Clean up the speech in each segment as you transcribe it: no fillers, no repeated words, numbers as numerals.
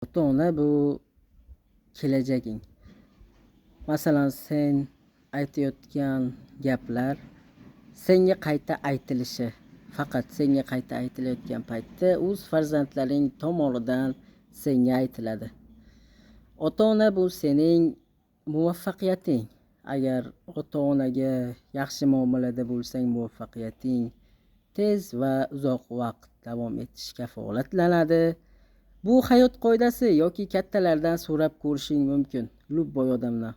Ota-ona bu kelajaging. Masalan, sen aytayotgan gaplar senga qayta aytilishi, faqat senga qayta aytilayotgan paytda o'z farzandlaring tomonidan senga aytiladi. Ota-ona bu sening muvaffaqiyating. Agar ota-onaga yaxshi muomalada bo'lsang, muvaffaqiyating tez va uzoq vaqt davom etishi kafolatlanadi. Bu hayot qoidasi yoki kattalardan so'rab ko'rishing mumkin. Lubboy odamlar.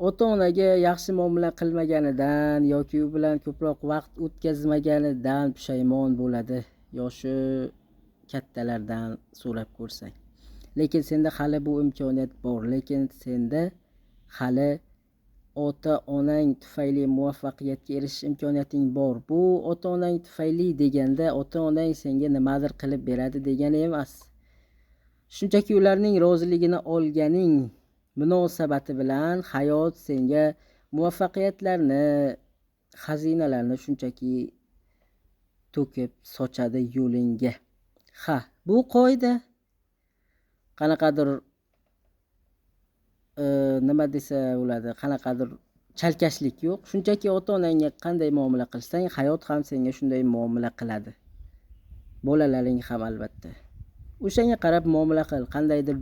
Ota-onaga yaxshi muomala qilmaganidan yoki u bilan ko'proq vaqt o'tkazmaganidan pushaymon bo'ladi. Yoshi kattalardan so'rab ko'rsang. Lekin senda hali bu imkoniyat bor. Lekin senda hali ota-onang tufayli muvaffaqiyatga erishish imkoniyating bor. Bu ota-onang tufayli deganda ota-onang senga nimadir qilib beradi degani emas. Shunchaki ularning roziligini olganing munosabati bilan hayot senga muvaffaqiyatlarni, xazinalarni shunchaki to'kib sochadi yo'lingga. Bu qoida qanaqadir nima desa bo'ladi, qanaqadir chalkashlik yo'q. Shunchaki ota-onangga qanday muomala qilsang, hayot ham senga shunday muomala qiladi. Bolalaring ham albatta. O'shanga qarab muomala qil. Qandaydir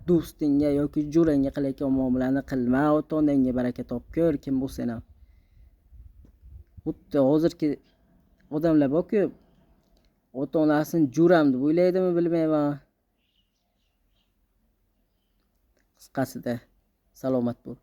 do'stingga yoki jo'rangga qilayotgan muomalani qilma. Ota-onangga baraka topkur, kim bo'lsa ham. Xuddi hozirgi odamlar bor-ku, ota-onasini jo'ram deb o'ylaydimi bilmayman. Qisqasida salomat bo'l.